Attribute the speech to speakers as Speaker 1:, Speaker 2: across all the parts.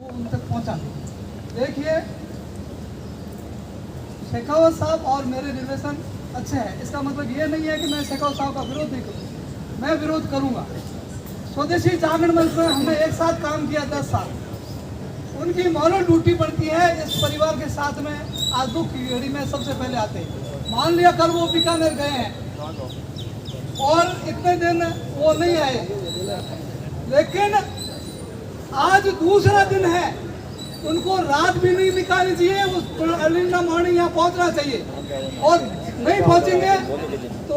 Speaker 1: उन तक पहुंचा। देखिए, शेखावत साहब और मेरे रिलेशन अच्छे हैं, इसका मतलब ये नहीं है कि मैं शेखावत साहब का विरोध नहीं करूँ, मैं विरोध करूँगा। स्वदेशी जागरण मंच में हमने एक साथ काम किया 10 साल, उनकी मौनो ड्यूटी पड़ती है इस परिवार के साथ में। आज दुख की घड़ी में सबसे पहले आते हैं। मान लिया कल वो बीकानेर गए हैं और इतने दिन वो नहीं आए, लेकिन आज दूसरा दिन है, उनको रात भी नहीं निकालनी चाहिए, उस अर्ली मॉर्निंग यहाँ पहुँचना चाहिए। और नहीं पहुँचेंगे तो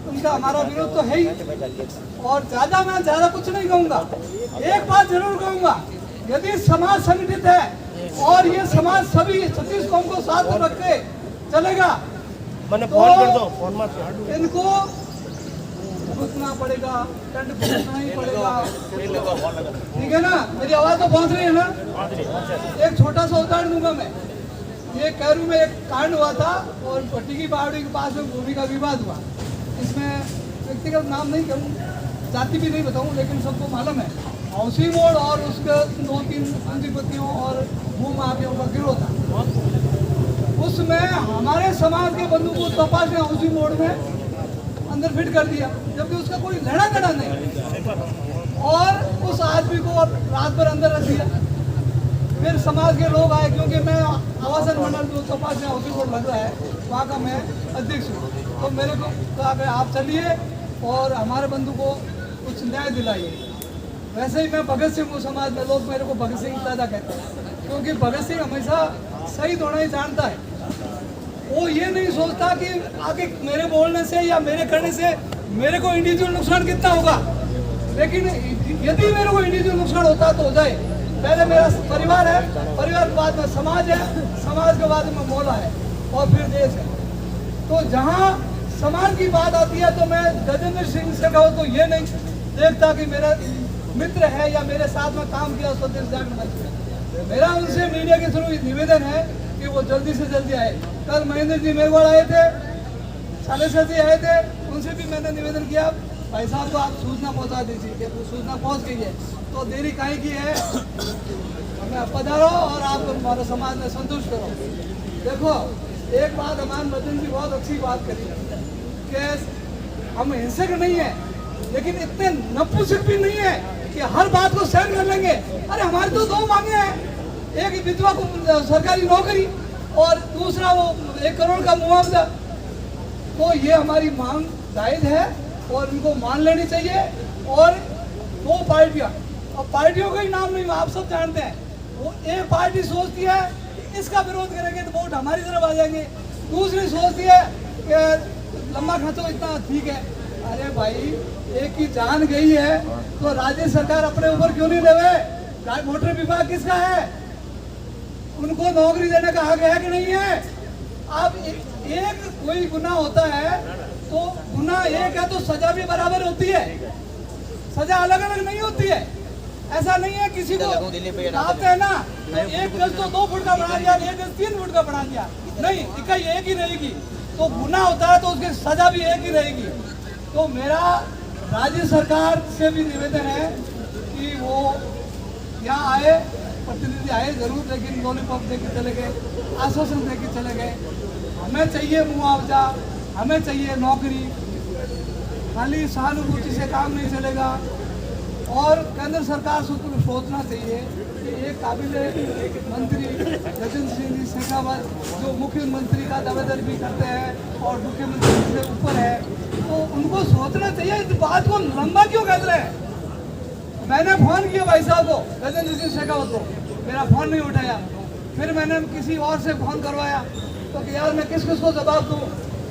Speaker 1: उनका हमारा विरोध तो है ही। और मैं ज़्यादा कुछ नहीं कहूँगा, एक बात जरूर कहूँगा, यदि समाज संगठित है और ये समाज सभी 36 कौम को साथ रख के चलेगा तो इनको रुकना पड़ेगा, टेंट पहुंचना ही पड़ेगा। ठीक है ना, मेरी आवाज तो पहुंच रही है ना? एक छोटा सा उदाहरण दूंगा मैं। ये कैरू में एक कांड हुआ था और भट्टी की बावड़ी के पास में भूमि का विवाद हुआ। इसमें व्यक्तिगत नाम नहीं करूँ, जाति भी नहीं बताऊँ, लेकिन सबको मालूम है हौसी मोड़ और उसके 2-3 पूंजीपतियों और भूमाफियों का गिरोह था। उसमें हमारे समाज के बंधु को तपास ने हौसी मोड़ में अंदर फिट कर दिया, जबकि उसका कोई लेना देना नहीं, और उस आदमी को रात भर अंदर रख दिया। फिर समाज के लोग आए, क्योंकि मैं आवासन मंडल जो तपास में हौसी मोड़ लग रहा है वहाँ का मैं अध्यक्ष हूँ, तो मेरे को कहा कि आप चलिए और हमारे बंधु को कुछ न्याय दिलाइए। वैसे ही मैं भगत सिंह हूँ, समाज में लोग मेरे को भगत सिंह दादा कहते हैं, क्योंकि भगत सिंह हमेशा सही होना ही जानता है। वो ये नहीं सोचता कि आगे मेरे बोलने से या मेरे करने से मेरे को इंडिविजुअल नुकसान कितना होगा, लेकिन यदि मेरे को इंडिविजुअल नुकसान होता तो हो जाए। पहले मेरा परिवार है, परिवार के बाद में समाज है, समाज के बाद में मोहल्ला है और फिर देश है। तो जहाँ समाज की बात आती है तो मैं गजेंद्र सिंह शेखावत को ये नहीं देखता कि मेरा मित्र है या मेरे साथ में काम किया स्वदेश जागरण मंच में। मेरा उनसे मीडिया के थ्रू निवेदन है कि वो जल्दी से जल्दी आए। कल महेंद्र जी मेघवाल आए थे, सालेसर जी आए थे, उनसे भी मैंने निवेदन किया, भाई साहब को आप सूचना पहुंचा दीजिए कि वो सूचना पहुंच गई है, तो देरी काहे की है, हमें पधारो और आप हमारे समाज में संतुष्ट करो। देखो, एक बात हमारे मदन जी बहुत अच्छी बात करी कि हम हिंसक नहीं है, लेकिन इतने नपुंसक भी नहीं है कि हर बात को सहन कर लेंगे। अरे हमारी तो 2 मांगे हैं, एक विधवा को सरकारी नौकरी और दूसरा वो 1 करोड़ का मुआवजा। तो ये हमारी मांग जायज है और इनको मान लेनी चाहिए। और 2 पार्टियां, और पार्टियों का ही नाम नहीं, आप सब जानते हैं, वो एक पार्टी सोचती है कि इसका विरोध करेंगे तो वोट हमारी तरफ आ जाएंगे, दूसरी सोचती है कि लंबा खर्चो इतना ठीक है। अरे भाई, एक की जान गई है तो राज्य सरकार अपने ऊपर क्यों नहीं लेवे? मोटर विभाग किसका है? उनको नौकरी देने का हक है कि नहीं है? अब एक कोई गुनाह होता है तो गुनाह एक है तो सजा भी बराबर होती है, सजा अलग अलग नहीं होती है। ऐसा नहीं है किसी को आते हैं ना तो 1 गज तो 2 फुट का बना दिया, 1 गज 3 फुट का बना दिया, नहीं, इकाई एक ही रहेगी। तो गुनाह होता है तो उसकी सजा भी एक ही रहेगी। तो मेरा राज्य सरकार से भी निवेदन है कि वो यहाँ आए, प्रतिनिधि आए जरूर, लेकिन लॉलीपॉप दे के चले गए, आश्वासन दे के चले गए। हमें चाहिए मुआवजा, हमें चाहिए नौकरी, खाली सहानुभूति से काम नहीं चलेगा। और केंद्र सरकार से तो सोचना चाहिए कि एक काबिल मंत्री गजेंद्र सिंह जी शेखावत जो मुख्यमंत्री का दावेदारी भी करते हैं और मुख्यमंत्री से ऊपर है, तो उनको सोचना चाहिए। इस बात को लंबा क्यों कर रहे हैं? मैंने फोन किया भाई साहब को, गजेंद्र सिंह शेखावत को, मेरा फोन नहीं उठाया। फिर मैंने किसी और से फोन करवाया तो कि यार मैं किस किस को जवाब दूँ?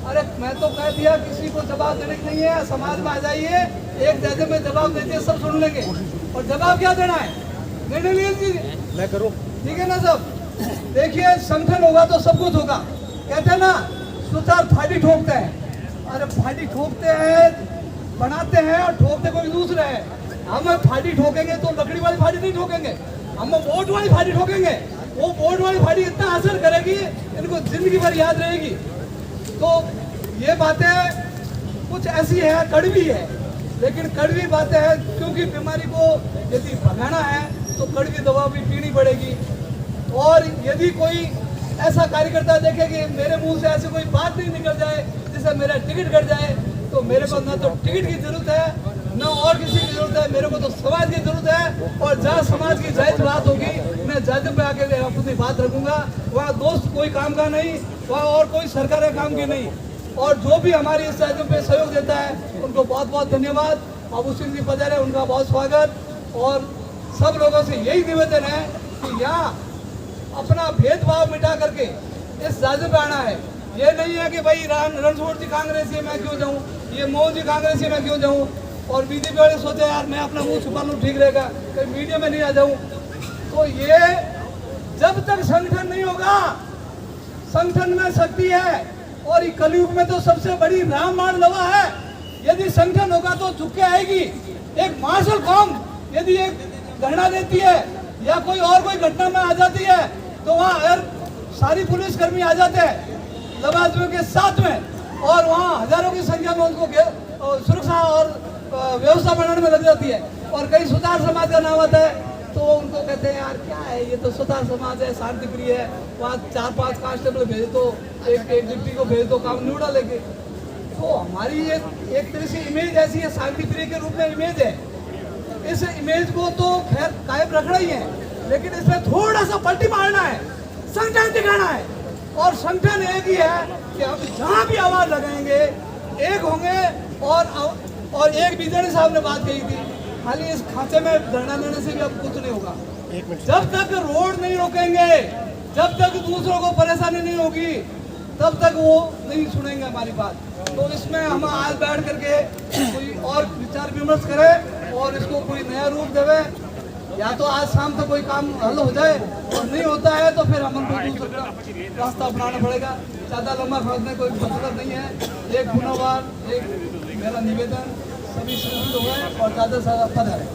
Speaker 1: अरे मैं तो कह दिया किसी को जवाब देने की नहीं है, समाज में आ जाइए, एक जैसे में जवाब देते सब सुन लेंगे। और जवाब क्या देना है, निर्णय लीजिए, मैं करूँ, ठीक है ना सब? देखिए, संगठन होगा तो सब कुछ होगा। कहते हैं ना, सुचार फाड़ी ठोकते हैं। अरे फाड़ी ठोकते हैं, बनाते हैं और ठोकते कोई दूसरे है। हम फाड़ी ठोकेंगे तो लकड़ी वाली फाड़ी नहीं ठोकेंगे, हम वोट वाली फाड़ी ठोकेंगे। वो वोट वाली फाड़ी इतना असर करेगी, इनको जिंदगी भर याद रहेगी। तो ये बातें कुछ ऐसी है, कड़वी है, लेकिन कड़वी बातें हैं, क्योंकि बीमारी को यदि भगाना है तो कड़वी दवा भी पीनी पड़ेगी। और यदि कोई ऐसा कार्यकर्ता देखे कि मेरे मुंह से ऐसी कोई बात नहीं निकल जाए जिससे मेरा टिकट कट जाए, तो मेरे को ना तो टिकट की जरूरत है न और किसी की जरूरत है, मेरे को तो समाज की जरूरत है। और जहाँ समाज की जायज बात होगी मैं जायज पे आके अपनी बात रखूंगा। वहाँ दोस्त कोई काम का नहीं, वहाँ और कोई सरकारी काम की नहीं। और जो भी हमारी इस जायज पे सहयोग देता है उनको बहुत बहुत धन्यवाद। बाबू सिंह जी पधारे, उनका बहुत स्वागत। और सब लोगों से यही निवेदन है कि यहाँ अपना भेदभाव मिटा करके इस जायज पे आना है। ये नहीं है कि भाई रणछोड़ जी कांग्रेसी मैं क्यों जाऊँ, ये मोहन जी कांग्रेसी मैं क्यों जाऊँ, और बीजेपी वाले सोचे यार मैं अपना मुंह छुपा लूँ ठीक रहेगा, कहीं मीडिया में नहीं आ जाऊँ। तो ये जब तक संगठन नहीं होगा, संगठन में शक्ति है। और कलयुग में तो सबसे बड़ी रामबाण दवा है। यदि संगठन होगा तो झुक के आएगी। एक मार्शल कौम यदि एक घटना देती है या कोई और कोई घटना में आ जाती है तो वहाँ अगर सारी पुलिसकर्मी आ जाते हैं लवाजमों के साथ में, और वहाँ हजारों की संख्या में उनको सुरक्षा और व्यवस्था बनाने में लग जाती है। और कहीं सुतार समाज का नाम आता है तो उनको कहते हैं यार क्या है ये तो सुतार समाज है, शांति प्रिय है, वहाँ 4-5 कांस्टेबल भेज दो, एक डिप्टी को भेज दो, काम निपटा लेके। तो हमारी एक तरह से इमेज ऐसी है, शांति प्रिय के रूप में इमेज है। इस इमेज को तो खैर कायम रखना ही है, लेकिन इसमें थोड़ा सा पलटी मारना है, संगठन दिखाना है। और संगठन एक ही है कि हम जहाँ भी आवाज लगाएंगे एक होंगे। और एक बीजेडी साहब ने बात कही थी, खाली इस खांचे में धरना देने से भी अब कुछ नहीं होगा। जब तक रोड नहीं रोकेंगे, जब तक दूसरों को परेशानी नहीं होगी, तब तक वो नहीं सुनेंगे हमारी बात। तो इसमें हम आज बैठ करके कोई और विचार विमर्श करें और इसको कोई नया रूप देवे। या तो आज शाम तक कोई काम हल हो जाए, और नहीं होता है तो फिर हम दूसरा रास्ता अपनाना पड़ेगा। ज़्यादा लंबा खड़ने कोई मतलब नहीं है। एक गुनाहगार, एक मेरा निवेदन, सभी संगठित हो गए और ज़्यादा से ज़्यादा पधारें।